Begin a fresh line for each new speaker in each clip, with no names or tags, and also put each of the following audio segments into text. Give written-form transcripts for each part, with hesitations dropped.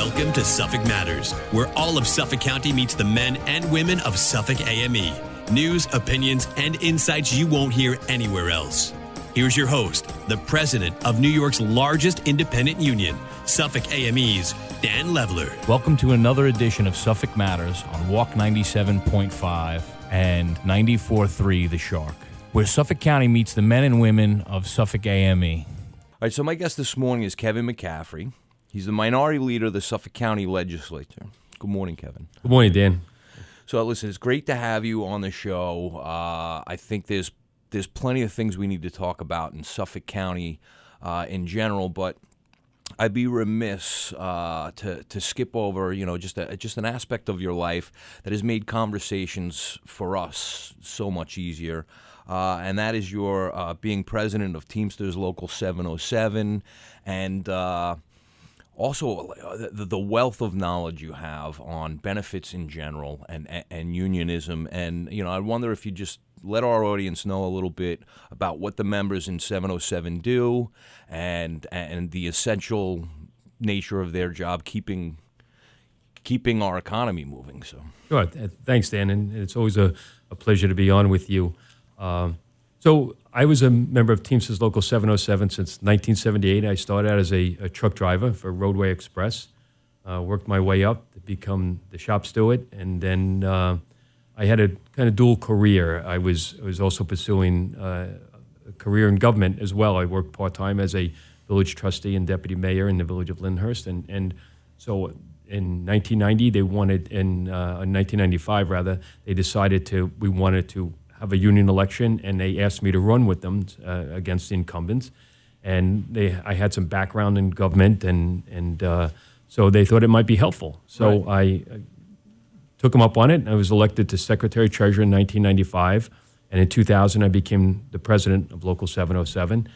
Welcome to Suffolk Matters, where all of Suffolk County meets the men and women of Suffolk AME. News, opinions, and insights you won't hear anywhere else. Here's your host, the president of New York's largest independent union, Suffolk AME's Dan Leveler.
Welcome to another edition of Suffolk Matters on Walk 97.5 and 94.3 The Shark, where Suffolk County meets the men and women of Suffolk AME.
All right, so my guest this morning is Kevin McCaffrey. He's the minority leader of the Suffolk County Legislature. Good morning, Kevin.
Good morning, Dan.
So, listen, it's great to have you on the show. I think there's plenty of things we need to talk about in Suffolk County in general, but I'd be remiss to skip over, just an aspect of your life that has made conversations for us so much easier, and that is your being president of Teamsters Local 707, and also the wealth of knowledge you have on benefits in general and unionism. And, I wonder if you just let our audience know a little bit about what the members in 707 do and the essential nature of their job keeping our economy moving. So
Sure. Thanks, Dan. And it's always a pleasure to be on with you. So I was a member of Teamsters Local 707 since 1978. I started out as a truck driver for Roadway Express, worked my way up to become the shop steward, and then I had a kind of dual career. I was also pursuing a career in government as well. I worked part-time as a village trustee and deputy mayor in the village of Lyndhurst, and so in 1990 they wanted, in 1995 rather, they decided we wanted to have a union election, and they asked me to run with them against the incumbents. And I had some background in government, and so they thought it might be helpful. So right. I took them up on it. I was elected to Secretary Treasurer in 1995, and in 2000 I became the president of Local 707,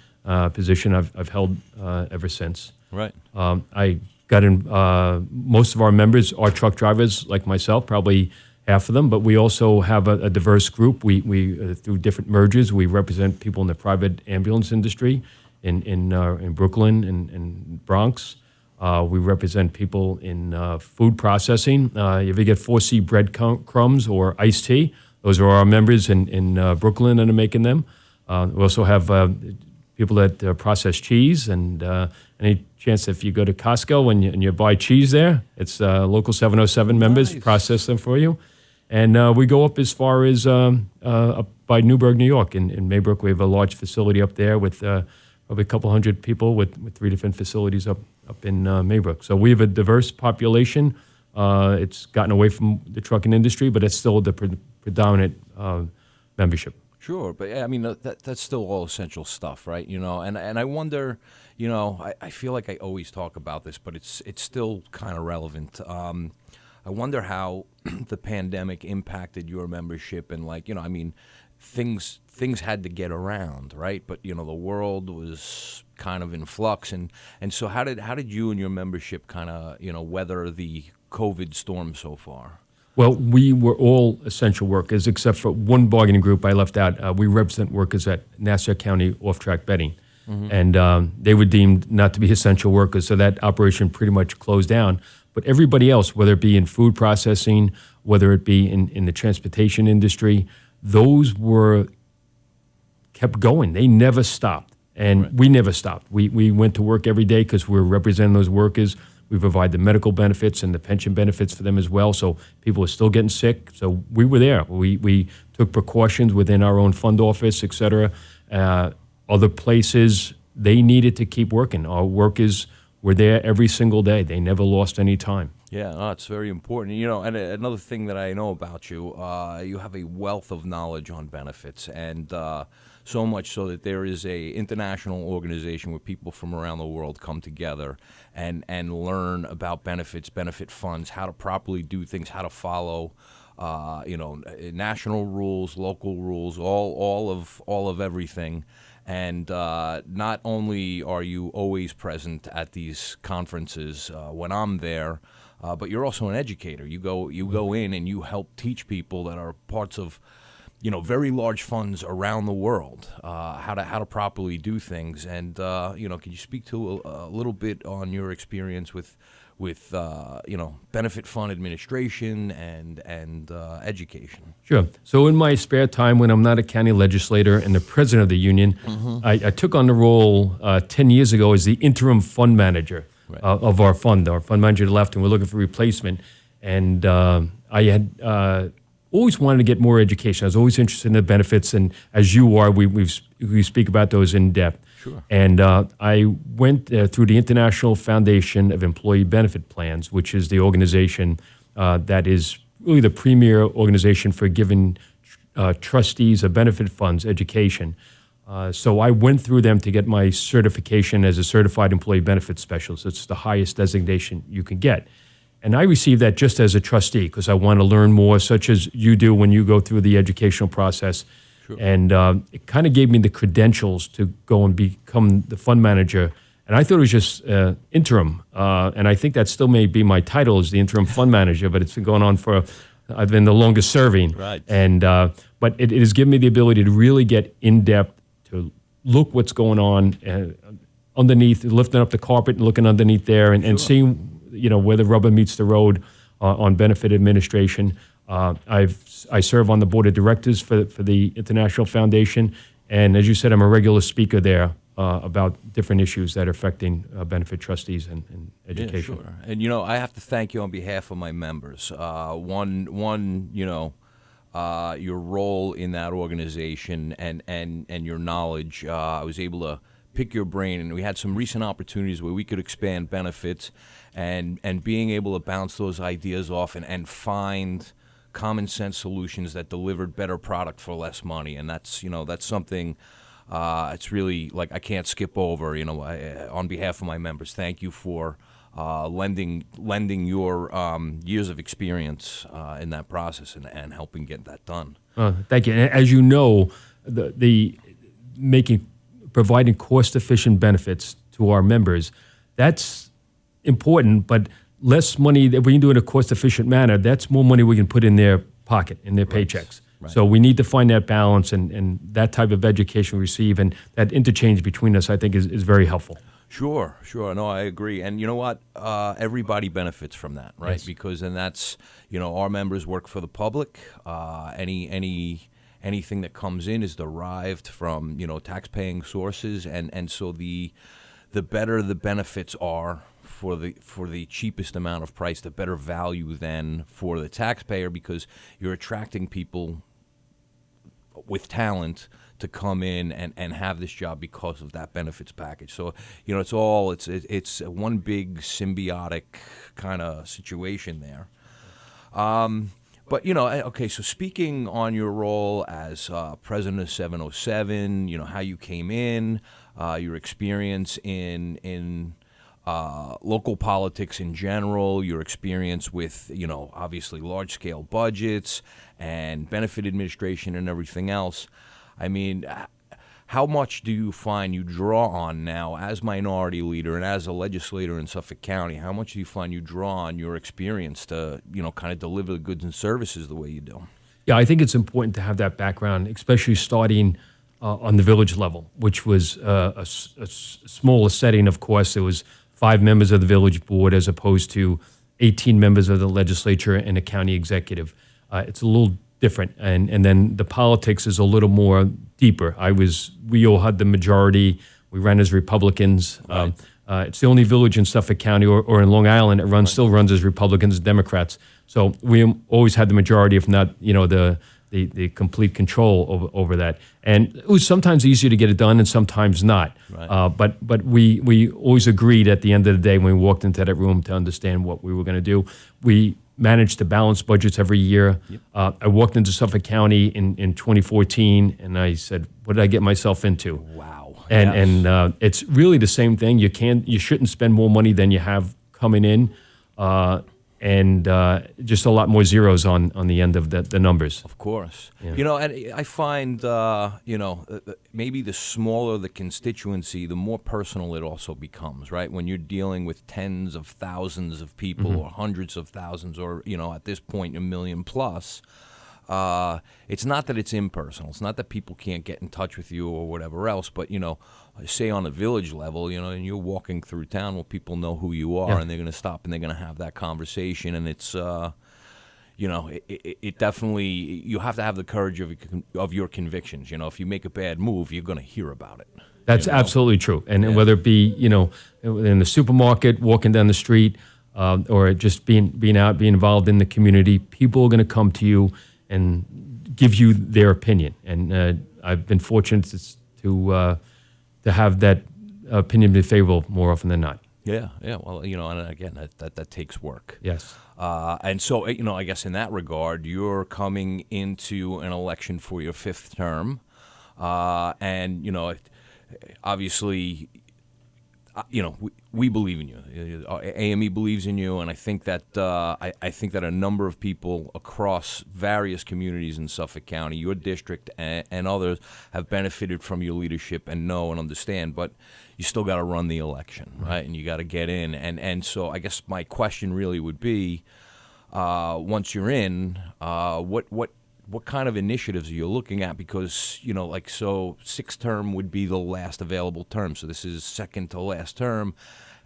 position I've held ever since.
Right.
I got in. Most of our members are truck drivers like myself, probably half of them, but we also have a diverse group. We through different mergers, we represent people in the private ambulance industry in Brooklyn and Bronx. We represent people in food processing. If you get 4C breadcrumbs or iced tea, those are our members in Brooklyn that are making them. We also have people that process cheese, and any chance if you go to Costco and you buy cheese there, it's Local 707 members process them for you. And we go up as far as up by Newburgh, New York. In Maybrook, we have a large facility up there with probably a couple hundred people with 3 different facilities up in Maybrook. So we have a diverse population. It's gotten away from the trucking industry, but it's still the predominant membership.
Sure, but I mean that's still all essential stuff, right? And I wonder, I feel like I always talk about this, but it's still kind of relevant. I wonder how the pandemic impacted your membership, and things had to get around, right? But the world was kind of in flux, and so how did you and your membership kind of weather the COVID storm so far?
Well, we were all essential workers, except for one bargaining group I left out. We represent workers at Nassau County off-track betting, and they were deemed not to be essential workers, so that operation pretty much closed down. But everybody else, whether it be in food processing, whether it be in the transportation industry, those kept going. They never stopped, and right. We never stopped. We went to work every day because we're representing those workers. We provide the medical benefits and the pension benefits for them as well, so people are still getting sick. So we were there. We took precautions within our own fund office, et cetera. Other places, they needed to keep working. Our workers were there every single day. They never lost any time.
Yeah, no, it's very important. And another thing that I know about you, you have a wealth of knowledge on benefits, and so much so that there is a international organization where people from around the world come together and learn about benefits, benefit funds, how to properly do things, how to follow national rules, local rules, all of everything. And not only are you always present at these conferences when I'm there, but you're also an educator. You go in and you help teach people that are parts of very large funds around the world, how to properly do things. And can you speak to a little bit on your experience with benefit fund administration and education?
Sure. So in my spare time, when I'm not a county legislator and the president of the union, I took on the role 10 years ago as the interim fund manager of our fund. Our fund manager left, and we're looking for replacement. And I had always wanted to get more education. I was always interested in the benefits, and as you are, we speak about those in depth.
Sure.
And I went through the International Foundation of Employee Benefit Plans, which is the organization that is really the premier organization for giving trustees of benefit funds education. So I went through them to get my certification as a certified employee benefit specialist. It's the highest designation you can get. And I received that just as a trustee because I want to learn more, such as you do when you go through the educational process.
Sure.
And it kind of gave me the credentials to go and become the fund manager. And I thought it was just interim. And I think that still may be my title as the interim fund manager, but it's been going on I've been the longest serving.
Right.
And but it has given me the ability to really get in depth, to look what's going on underneath, lifting up the carpet and looking underneath there and seeing where the rubber meets the road on benefit administration. I serve on the board of directors for the International Foundation, and as you said, I'm a regular speaker there about different issues that are affecting benefit trustees and education.
Yeah, sure. And I have to thank you on behalf of my members. Your role in that organization and your knowledge. I was able to pick your brain, and we had some recent opportunities where we could expand benefits and being able to bounce those ideas off and find common sense solutions that delivered better product for less money. And that's something it's really like I can't skip over. On behalf of my members, thank you for lending your years of experience in that process and helping get that done.
Thank you. And as you know, the providing cost-efficient benefits to our members, that's important, but less money that we can do in a cost-efficient manner, that's more money we can put in their pocket, in their paychecks.
Right.
So we need to find that balance, and that type of education we receive and that interchange between us, I think, is very helpful.
Sure. No, I agree. And you know what? Everybody benefits from that, right?
Yes.
Because that's, our members work for the public. Anything that comes in is derived from, tax-paying sources. And so the better the benefits are for the cheapest amount of price, the better value then for the taxpayer, because you're attracting people with talent to come in and have this job because of that benefits package. So, it's one big symbiotic kind of situation there. But, okay, so speaking on your role as president of 707, how you came in, your experience in local politics in general, your experience with, obviously large-scale budgets and benefit administration and everything else. I mean, how much do you find you draw on now as minority leader and as a legislator in Suffolk County? How much do you find you draw on your experience to, kind of deliver the goods and services the way you do?
Yeah, I think it's important to have that background, especially starting on the village level, which was a smaller setting, of course. There was 5 members of the village board as opposed to 18 members of the legislature and a county executive. It's a little different, and then the politics is a little more deeper. We all had the majority. We ran as Republicans.
Right.
It's the only village in Suffolk County or in Long Island that still runs as Republicans and Democrats. So we always had the majority, if not, the complete control over that. And it was sometimes easier to get it done and sometimes not.
Right.
But we always agreed at the end of the day when we walked into that room to understand what we were going to do. We managed to balance budgets every year. Yep. I walked into Suffolk County in 2014, and I said, what did I get myself into?
Wow.
And it's really the same thing. You shouldn't spend more money than you have coming in. And just a lot more zeros on the end of the numbers.
Of course.
Yeah.
And I find, maybe the smaller the constituency, the more personal it also becomes, right? When you're dealing with tens of thousands of people or hundreds of thousands or, at this point, 1 million plus, it's not that it's impersonal. It's not that people can't get in touch with you or whatever else. But say on the village level, and you're walking through town, well, people know who you are, and they're going to stop and they're going to have that conversation, and it's. It definitely, you have to have the courage of your convictions. If you make a bad move, you're going to hear about it.
That's absolutely true. And whether it be, in the supermarket, walking down the street, or just being out, being involved in the community, people are going to come to you and give you their opinion. And I've been fortunate to have that opinion be favorable more often than not.
Yeah. Well, and again, that takes work.
Yes.
And so, I guess in that regard, you're coming into an election for your fifth term, and obviously, we believe in you. AME believes in you, and I think that I think that a number of people across various communities in Suffolk County, your district and others, have benefited from your leadership and know and understand. But you still got to run the election, right? And you got to get in. And so I guess my question really would be, once you're in, what kind of initiatives are you looking at? Because, sixth term would be the last available term. So this is second to last term,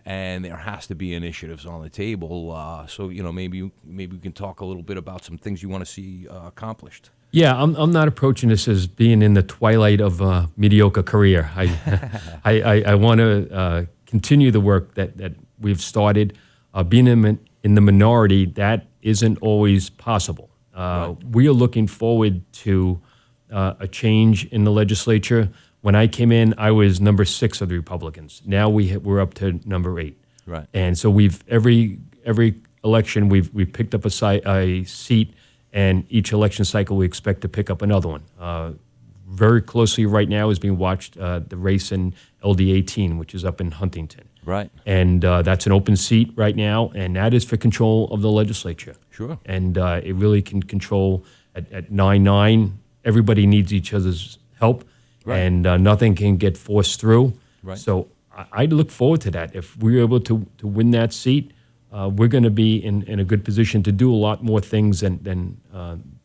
and there has to be initiatives on the table. So, maybe we can talk a little bit about some things you want to see accomplished.
Yeah, I'm not approaching this as being in the twilight of a mediocre career. I want to continue the work that we've started. Being in the minority, that isn't always possible. Right. We are looking forward to a change in the legislature. When I came in, I was number 6 of the Republicans. Now we're up to number 8.
Right.
And so every election we've picked up a seat. And each election cycle, we expect to pick up another one. Very closely right now is being watched the race in LD 18, which is up in Huntington.
Right.
And that's an open seat right now, and that is for control of the legislature.
Sure.
And it really can control at 9-9. Everybody needs each other's help, right. And nothing can get forced through.
Right.
So I look forward to that. If we're able to win that seat, we're going to be in a good position to do a lot more things than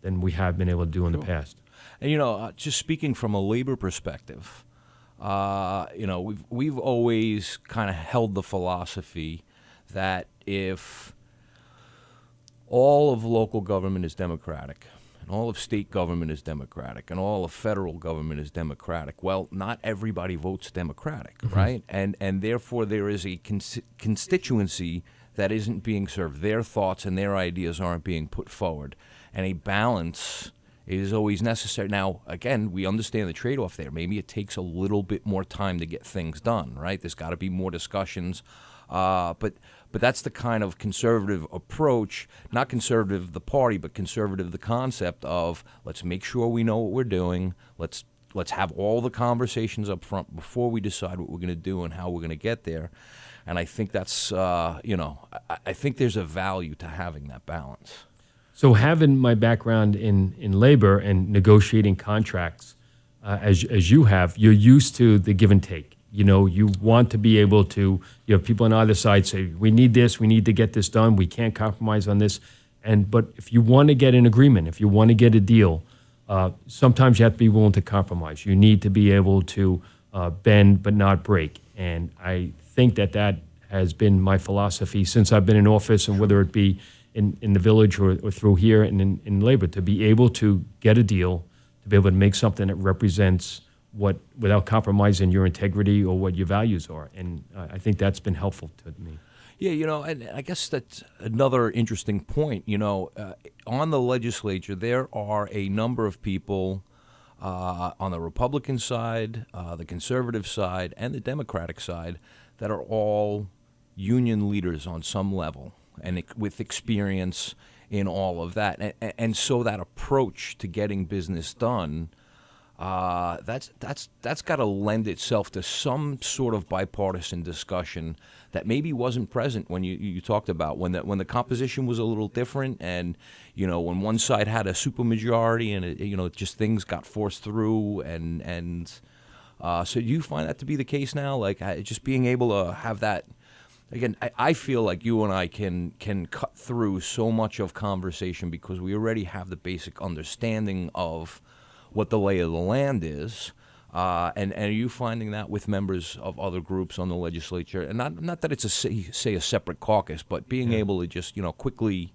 we have been able to do in the past.
And just speaking from a labor perspective, we've always kind of held the philosophy that if all of local government is Democratic, and all of state government is Democratic, and all of federal government is Democratic, well, not everybody votes Democratic, right? And therefore there is a constituency that isn't being served. Their thoughts and their ideas aren't being put forward. And a balance is always necessary. Now, again, we understand the trade-off there. Maybe it takes a little bit more time to get things done, right? There's got to be more discussions. But that's the kind of conservative approach, not conservative the party, but conservative the concept of let's make sure we know what we're doing. Let's have all the conversations up front before we decide what we're going to do and how we're going to get there. And I think that's, I think there's a value to having that balance.
So having my background in labor and negotiating contracts, as you have, you're used to the give and take. You want to be able to, you have people on either side say, we need this, we need to get this done, we can't compromise on this. But if you want to get an agreement, if you want to get a deal, sometimes you have to be willing to compromise. You need to be able to bend but not break. And I think that has been my philosophy since I've been in office, and whether it be in the village or through here and in labor, to be able to get a deal, to be able to make something that represents what, without compromising your integrity or what your values are. And I think that's been helpful to me.
Yeah, and I guess that's another interesting point. On the legislature, there are a number of people on the Republican side, the conservative side, and the Democratic side that are all union leaders on some level and with experience in all of that. And so that approach to getting business done, that's got to lend itself to some sort of bipartisan discussion that maybe wasn't present when you talked about when the composition was a little different, and when one side had a supermajority and just things got forced through, and so do you find that to be the case now? Like just being able to have that Again, I feel like you and I can cut through so much of conversation because we already have the basic understanding of what the lay of the land is. And are you finding that with members of other groups on the legislature? And not that it's a separate caucus, but being able to just, quickly,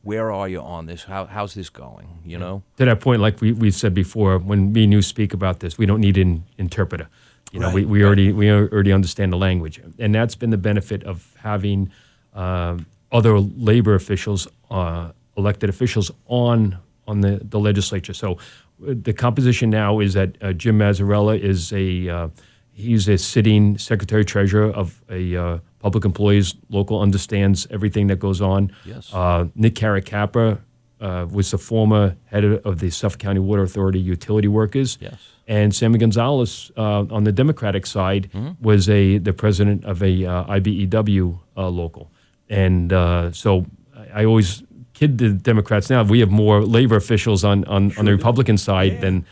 where are you on this? How's this going, you know?
To that point, like we said before, when me and you speak about this, we don't need an interpreter. We already understand the language, and that's been the benefit of having other labor officials, elected officials on the legislature. So the composition now is that Jim Mazzarella is he's a sitting secretary treasurer of a public employees local, understands everything that goes on.
Yes.
Nick Caracappa was the former head of the Suffolk County Water Authority utility workers.
Yes.
And Sammy Gonzalez on the Democratic side was the president of a IBEW local. And so I always kid the Democrats now. We have more labor officials on the Republican side than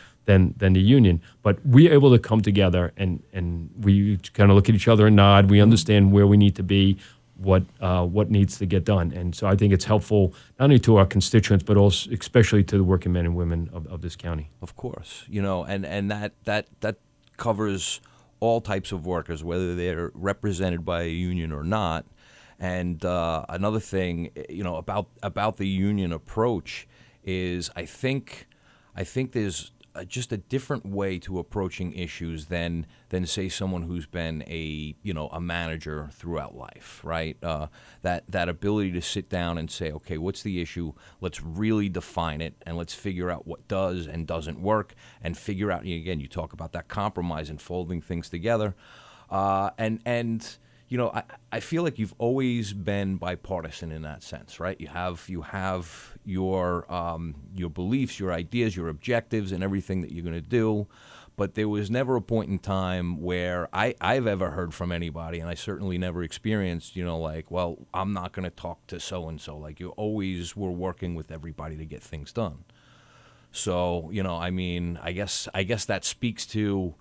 the union. But we're able to come together and we kind of look at each other and nod. We understand where we need to be, what needs to get done. And so I think it's helpful not only to our constituents, but also especially to the working men and women of this county.
Of course, and that covers all types of workers, whether they're represented by a union or not. And another thing, about the union approach is I think there's just a different way to approaching issues than say someone who's been a manager throughout life, right? That ability to sit down and say, okay, what's the issue? Let's really define it, and let's figure out what does and doesn't work, and figure out, again, you talk about that compromise and folding things together, I feel like you've always been bipartisan in that sense, right? You have your beliefs, your ideas, your objectives, and everything that you're going to do. But there was never a point in time where I've ever heard from anybody, and I certainly never experienced, well, I'm not going to talk to so-and-so. Like, you always were working with everybody to get things done. So, I guess that speaks to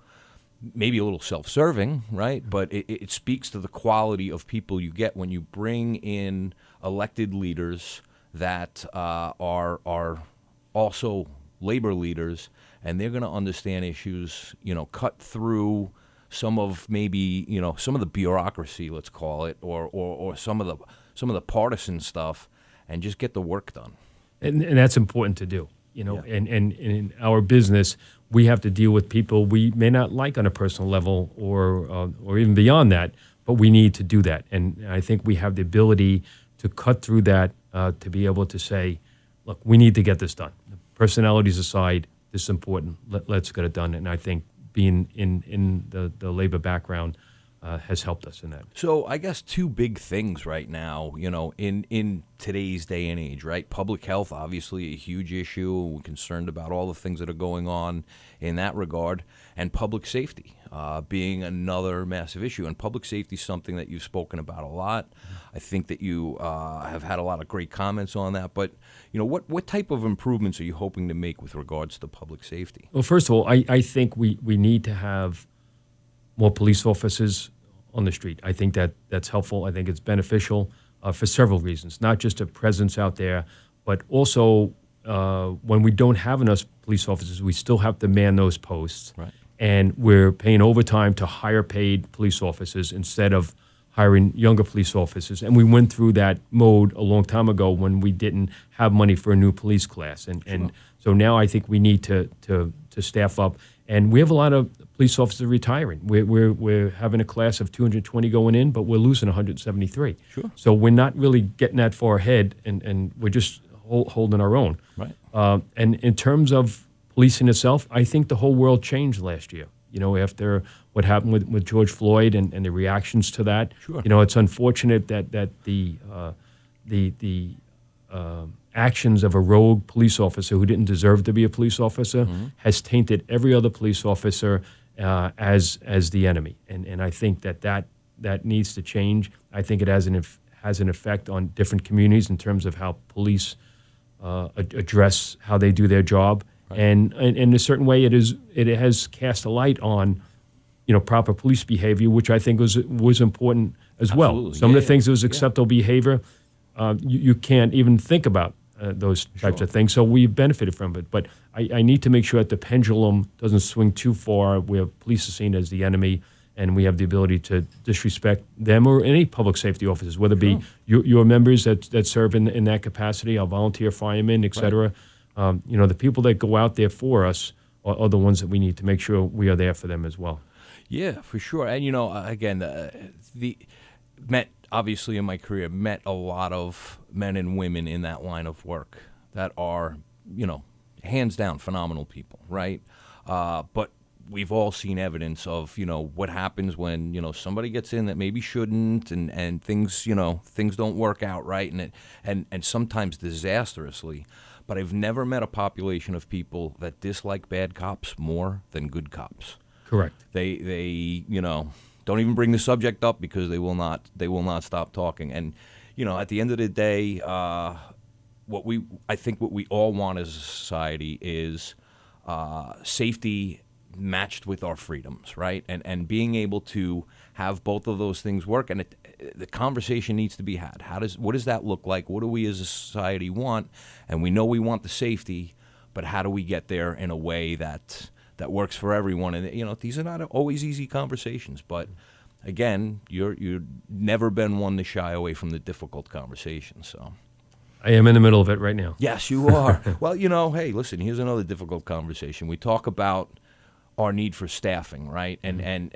maybe a little self-serving, right? But it speaks to the quality of people you get when you bring in elected leaders that are also labor leaders, and they're going to understand issues, cut through some of some of the bureaucracy, let's call it, or some of the partisan stuff, and just get the work done.
And that's important to do. And in our business, we have to deal with people we may not like on a personal level or even beyond that, but we need to do that. And I think we have the ability to cut through that, to be able to say, look, we need to get this done. Personalities aside, this is important. Let's get it done. And I think being in the labor background has helped us in that.
So I guess two big things right now, in today's day and age, right? Public health, obviously a huge issue. We're concerned about all the things that are going on in that regard. And public safety being another massive issue. And public safety is something that you've spoken about a lot. I think that you have had a lot of great comments on that. But, what type of improvements are you hoping to make with regards to public safety?
Well, first of all, I think we need to have more police officers on the street. I think that's helpful. I think it's beneficial for several reasons, not just a presence out there, but also when we don't have enough police officers, we still have to man those posts.
Right.
And we're paying overtime to higher paid police officers instead of hiring younger police officers. And we went through that mode a long time ago when we didn't have money for a new police class. And so now I think we need to staff up. And we have a lot of police officers retiring. We're having a class of 220 going in, but we're losing 173.
Sure.
So we're not really getting that far ahead, and we're just holding our own.
Right.
And in terms of policing itself, I think the whole world changed last year. After what happened with George Floyd and the reactions to that.
Sure.
It's unfortunate that the actions of a rogue police officer who didn't deserve to be a police officer has tainted every other police officer as the enemy. And I think that needs to change. I think it has an effect on different communities in terms of how police address how they do their job. Right. And in a certain way, it has cast a light on proper police behavior, which I think was important as well.
Absolutely.
Some of the
Yeah,
things that was acceptable behavior, you can't even think about those types of things. So we benefited from it. But I need to make sure that the pendulum doesn't swing too far where police are seen as the enemy and we have the ability to disrespect them or any public safety officers, whether it be your members that serve in that capacity, our volunteer firemen, et cetera. The people that go out there for us are the ones that we need to make sure we are there for them as well.
Yeah, for sure. And, again, obviously in my career, met a lot of men and women in that line of work that are, hands down phenomenal people, right? But we've all seen evidence of, what happens when, somebody gets in that maybe shouldn't and things, things don't work out right and sometimes disastrously. But I've never met a population of people that dislike bad cops more than good cops.
Correct.
They don't even bring the subject up because they will not stop talking. And, at the end of the day, I think what we all want as a society is safety matched with our freedoms, right? And being able to have both of those things work, and the conversation needs to be had. What does that look like? What do we as a society want? And we know we want the safety, but how do we get there in a way that works for everyone? And these are not always easy conversations, but again, you've never been one to shy away from the difficult conversations. So
I am in the middle of it right now.
yes, you are. Well, hey, listen, here's another difficult conversation. We talk about our need for staffing, right? And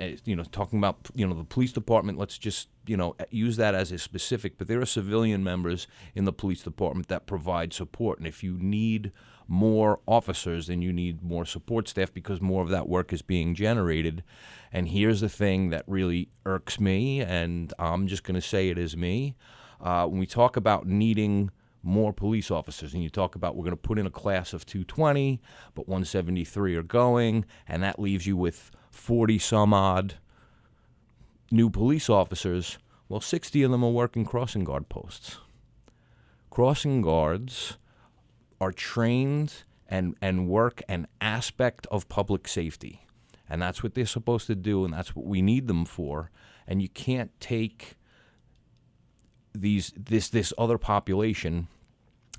talking about, the police department, let's just, use that as a specific, but there are civilian members in the police department that provide support. And if you need more officers, then you need more support staff because more of that work is being generated. And here's the thing that really irks me, and I'm just going to say it as me. When we talk about needing more police officers, and you talk about we're going to put in a class of 220, but 173 are going, and that leaves you with 40 some odd new police officers. Well, 60 of them are working crossing guard posts. Crossing guards are trained and work an aspect of public safety, and that's what they're supposed to do, and that's what we need them for. And you can't take this other population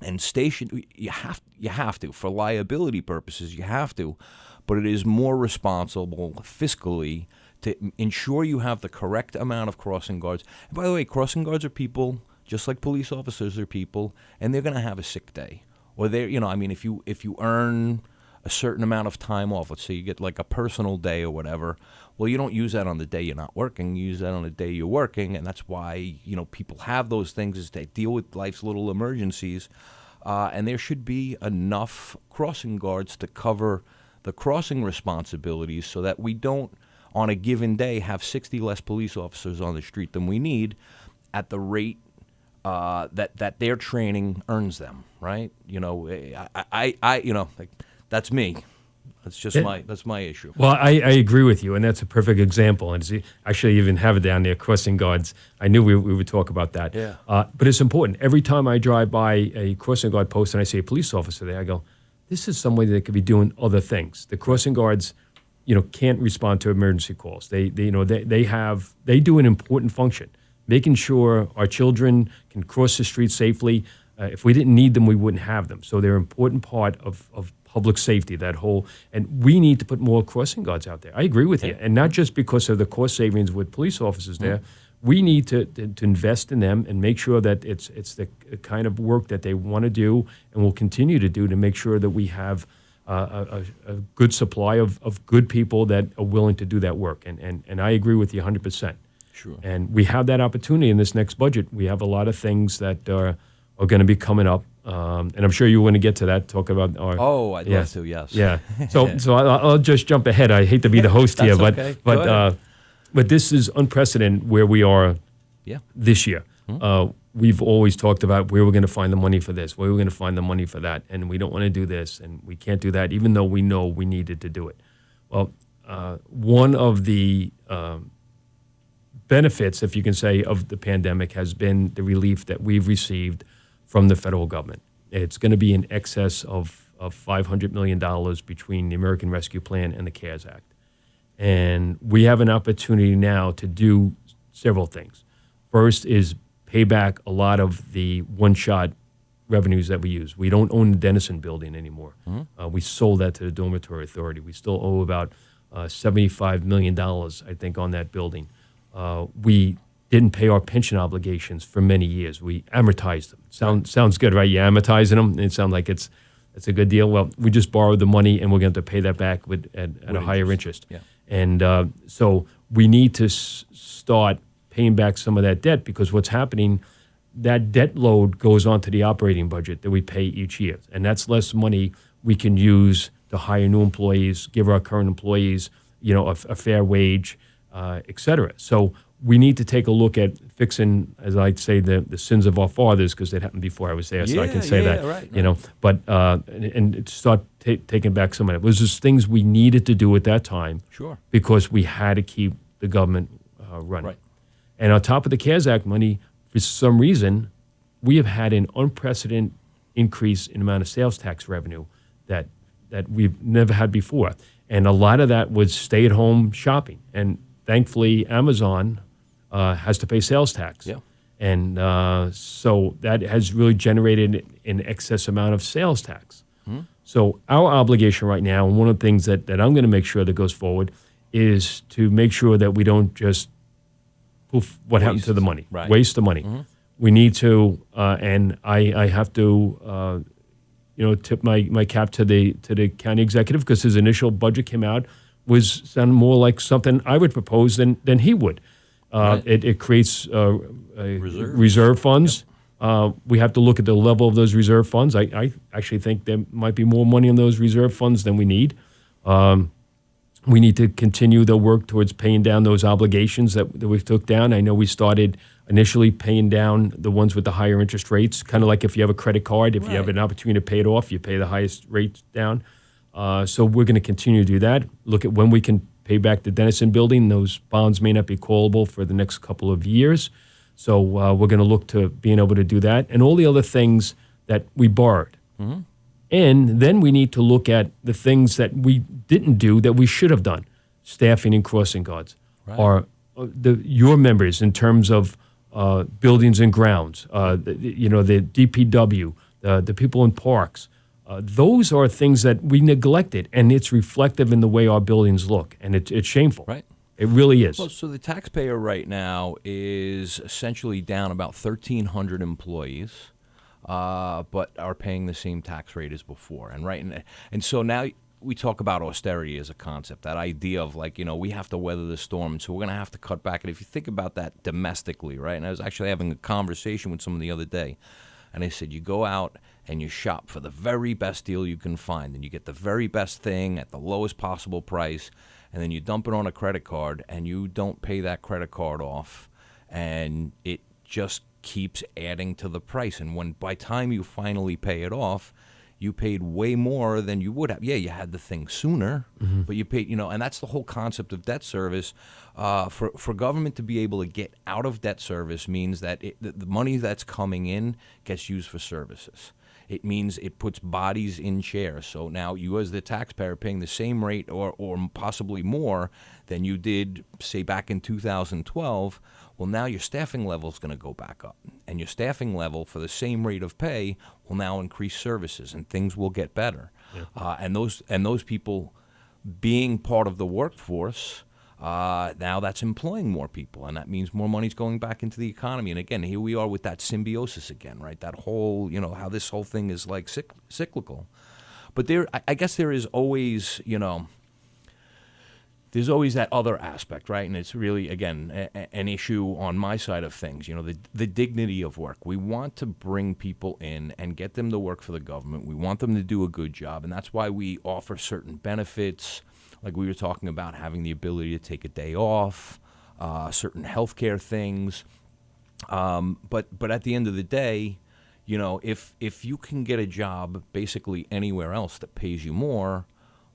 and station. You have to for liability purposes. You have to, but it is more responsible fiscally to ensure you have the correct amount of crossing guards. And by the way, crossing guards are people just like police officers are people, and they're going to have a sick day, or they're if you earn a certain amount of time off, let's say you get like a personal day or whatever, well, you don't use that on the day you're not working. You use that on the day you're working, and that's why people have those things, is they deal with life's little emergencies, and there should be enough crossing guards to cover the crossing responsibilities so that we don't, on a given day, have 60 less police officers on the street than we need at the rate that their training earns them, right? That's me. That's just that's my issue.
Well, I agree with you, and that's a perfect example. And actually, even have it down there, crossing guards. I knew we would talk about that.
Yeah.
But it's important. Every time I drive by a crossing guard post and I see a police officer there, I go, this is somebody that could be doing other things. The crossing guards, can't respond to emergency calls. They do an important function, making sure our children can cross the street safely. If we didn't need them, we wouldn't have them. So they're an important part of public safety, and we need to put more crossing guards out there. I agree with you. And not just because of the cost savings with police officers there. We need to invest in them and make sure that it's the kind of work that they want to do and will continue to do, to make sure that we have a good supply of good people that are willing to do that work. And I agree with you 100%.
Sure.
And we have that opportunity in this next budget. We have a lot of things that are going to be coming up. And I'm sure you want to get to that, talk about our...
Oh, I'd love to, yes.
Yeah. So I'll just jump ahead. I hate to be the host here, but
okay.
but this is unprecedented where we are this year. We've always talked about where we're going to find the money for this, where we're going to find the money for that, and we don't want to do this, and we can't do that, even though we know we needed to do it. Well, one of the benefits, if you can say, of the pandemic has been the relief that we've received from the federal government. It's going to be in excess of $500 million between the American Rescue Plan and the CARES Act. And we have an opportunity now to do several things. First is pay back a lot of the one-shot revenues that we use. We don't own the Dennison building anymore. We sold that to the Dormitory Authority. We still owe about $75 million, I think, on that building. We didn't pay our pension obligations for many years. We amortized them. Sounds good, right? You're amortizing them. It sounds like it's a good deal. Well, we just borrowed the money, and we're going to have to pay that back at a higher interest.
Yeah.
And so we need to start paying back some of that debt, because what's happening, that debt load goes onto the operating budget that we pay each year. And that's less money we can use to hire new employees, give our current employees, a fair wage, et cetera. So we need to take a look at fixing, as I'd say, the sins of our fathers, because it happened before I was there, so I can say that.
Right.
But and start taking back some of it. It was just things we needed to do at that time,
Sure.
because we had to keep the government running.
Right.
And on top of the CARES Act money, for some reason, we have had an unprecedented increase in the amount of sales tax revenue that we've never had before. And a lot of that was stay-at-home shopping. And thankfully, Amazon has to pay sales tax.
Yeah.
And so that has really generated an excess amount of sales tax. So our obligation right now, and one of the things that I'm going to make sure that goes forward, is to make sure that we don't just poof, what happened to the money,
Right.
waste the money. We need to, and I have to, tip my cap to the county executive, because his initial budget came out was sounded more like something I would propose than he would.
Right.
It creates reserve funds. We have to look at the level of those reserve funds. I actually think there might be more money in those reserve funds than we need. We need to continue the work towards paying down those obligations that we took down. I know we started initially paying down the ones with the higher interest rates, kind of like if you have a credit card, if you have an opportunity to pay it off, you pay the highest rates down. So we're going to continue to do that. Look at when we can pay back the Dennison building. Those bonds may not be callable for the next couple of years. So we're going to look to being able to do that, and all the other things that we borrowed. And then we need to look at the things that we didn't do that we should have done, staffing and crossing guards, or your members in terms of buildings and grounds, the DPW, the people in parks. Those are things that we neglected, and it's reflective in the way our buildings look, and it's shameful.
Right.
It really is.
Well, so the taxpayer right now is essentially down about 1,300 employees. But are paying the same tax rate as before. And so now we talk about austerity as a concept, that idea of we have to weather the storm, so we're going to have to cut back. And if you think about that domestically, right, and I was actually having a conversation with someone the other day, and I said, you go out and you shop for the very best deal you can find, and you get the very best thing at the lowest possible price, and then you dump it on a credit card, and you don't pay that credit card off, and it just keeps adding to the price. And when by time you finally pay it off, you paid way more than you would have. Yeah, you had the thing sooner, but you paid, and that's the whole concept of debt service. For government to be able to get out of debt service means that the money that's coming in gets used for services. It means it puts bodies in chairs. So now you, as the taxpayer, paying the same rate or possibly more than you did, say, back in 2012. Well, now your staffing level is going to go back up. And your staffing level for the same rate of pay will now increase services, and things will get better. Yeah. And those people being part of the workforce, now that's employing more people, and that means more money's going back into the economy. And again, here we are with that symbiosis again, right? That whole, how this whole thing is like cyclical. But I guess there is always, there's always that other aspect, right? And it's really, again, an issue on my side of things, the dignity of work. We want to bring people in and get them to work for the government. We want them to do a good job, and that's why we offer certain benefits. Like we were talking about, having the ability to take a day off, certain healthcare things. But at the end of the day, if you can get a job basically anywhere else that pays you more,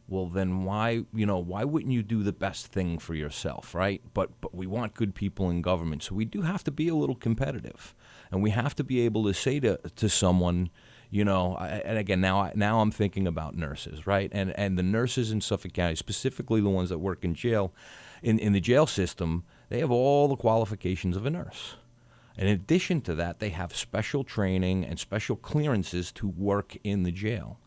well, then why wouldn't you do the best thing for yourself, right? But we want good people in government, so we do have to be a little competitive, and we have to be able to say to someone, And again, now I'm thinking about nurses, right? And the nurses in Suffolk County, specifically the ones that work in jail, in the jail system, they have all the qualifications of a nurse. In addition to that, they have special training and special clearances to work in the jail.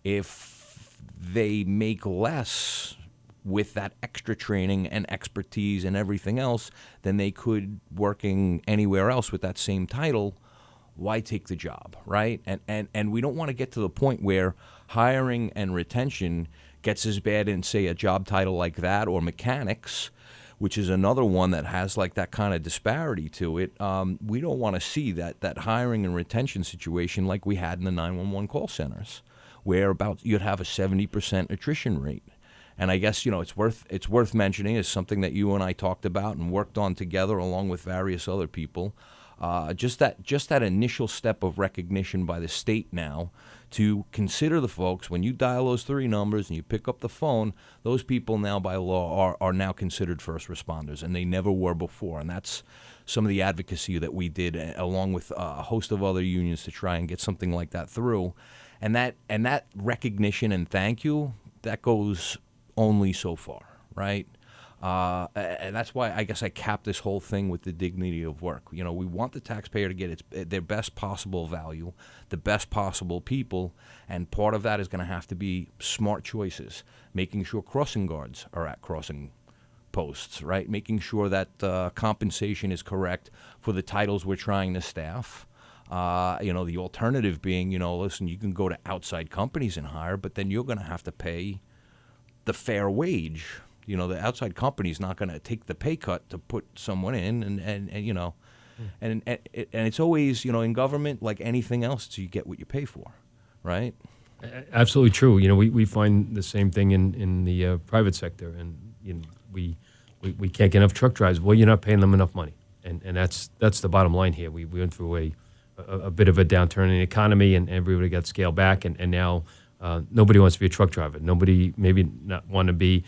If they make less with that extra training and expertise and everything else than they could working anywhere else with that same title, why take the job, right? And we don't want to get to the point where hiring and retention gets as bad in, say, a job title like that or mechanics, which is another one that has like that kind of disparity to it. We don't want to see that hiring and retention situation like we had in the 911 call centers, where you'd have a 70% attrition rate. And I guess, it's worth mentioning, is something that you and I talked about and worked on together along with various other people. Just that initial step of recognition by the state now to consider the folks, when you dial those 3 numbers and you pick up the phone, those people now by law are now considered first responders, and they never were before. And that's some of the advocacy that we did along with a host of other unions to try and get something like that through. And that recognition and thank you, that goes only so far, right? And that's why I guess I cap this whole thing with the dignity of work. We want the taxpayer to get their best possible value, the best possible people, and part of that is going to have to be smart choices, making sure crossing guards are at crossing posts, right? Making sure that compensation is correct for the titles we're trying to staff. The alternative being, listen, you can go to outside companies and hire, but then you're going to have to pay the fair wage. The outside company is not going to take the pay cut to put someone in, and it's always, in government, like anything else, you get what you pay for, right?
Absolutely true. We find the same thing in the private sector, and we can't get enough truck drivers. Well, you're not paying them enough money, and that's the bottom line here. We went through a bit of a downturn in the economy, and everybody got scaled back, and now nobody wants to be a truck driver. Nobody maybe not want to be.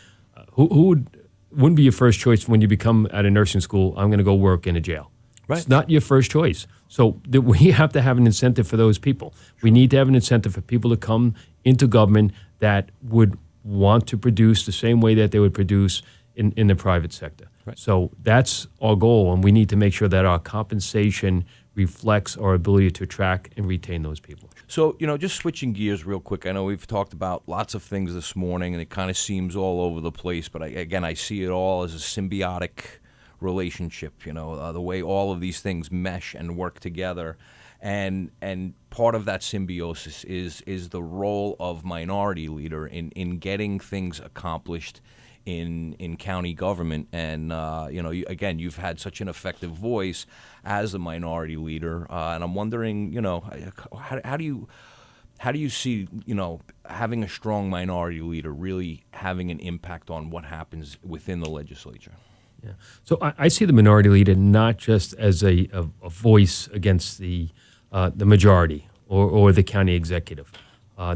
Who wouldn't be your first choice when you become at a nursing school? I'm going to go work in a jail. Right. It's not your first choice. So we have to have an incentive for those people. Sure. We need to have an incentive for people to come into government that would want to produce the same way that they would produce in the private sector. Right. So that's our goal, and we need to make sure that our compensation reflects our ability to attract and retain those people.
So, just switching gears real quick, I know we've talked about lots of things this morning, and it kind of seems all over the place, but I see it all as a symbiotic relationship, the way all of these things mesh and work together. And part of that symbiosis is the role of minority leader in getting things accomplished in county government. And you've had such an effective voice as a minority leader, and I'm wondering, how do you see, having a strong minority leader really having an impact on what happens within the legislature?
Yeah. So I see the minority leader not just as a voice against the majority or the county executive.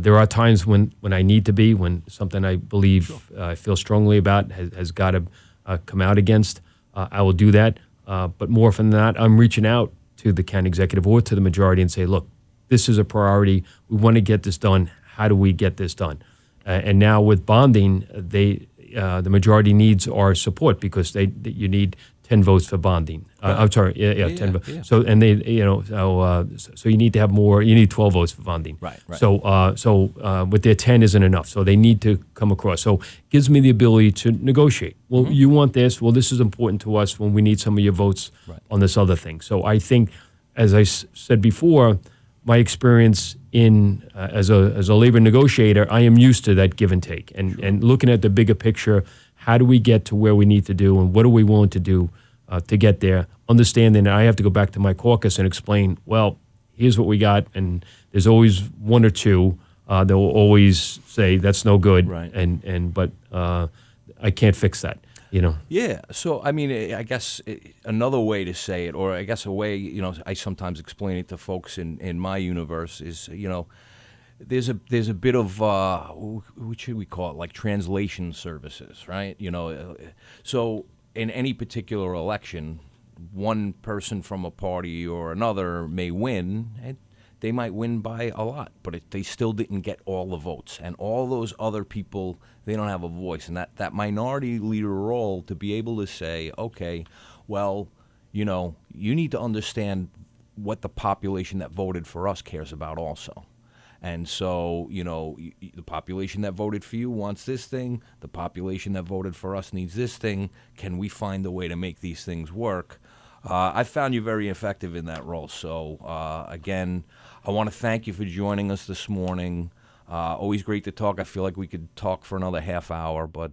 There are times when I need to be, when something I believe, I feel strongly about has got to come out against, I will do that. But more often than not, I'm reaching out to the county executive or to the majority and say, look, this is a priority. We want to get this done. How do we get this done? And now with bonding, the majority needs our support because you need 10 votes for bonding. I'm sorry, 10 votes. Yeah. So and so you need to have more. You need 12 votes for bonding.
Right.
So with their 10 isn't enough. So they need to come across. So it gives me the ability to negotiate. Well, you want this. Well, this is important to us when we need some of your votes on this other thing. So I think, as I said before, my experience as a labor negotiator, I am used to that give and take, and looking at the bigger picture. How do we get to where we need to do, and what are we willing to do to get there? Understanding that I have to go back to my caucus and explain, well, here's what we got, and there's always one or two that will always say that's no good,
right.
But I can't fix that,
Yeah. So I mean, I guess another way to say it, or I guess a way I sometimes explain it to folks in my universe is there's a bit of what should we call it, like translation services, right? So in any particular election, one person from a party or another may win, and they might win by a lot, but they still didn't get all the votes. And all those other people, they don't have a voice. And that minority leader role, to be able to say, okay, well, you need to understand what the population that voted for us cares about also. And so, the population that voted for you wants this thing. The population that voted for us needs this thing. Can we find a way to make these things work? I found you very effective in that role. So, again, I want to thank you for joining us this morning. Always great to talk. I feel like we could talk for another half hour, but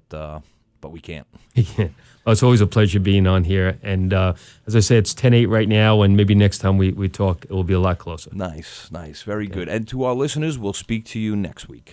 we can't.
Yeah. Well, it's always a pleasure being on here. And as I say, it's 10-8 right now, and maybe next time we talk, it will be a lot closer.
Nice. Very good. And to our listeners, we'll speak to you next week.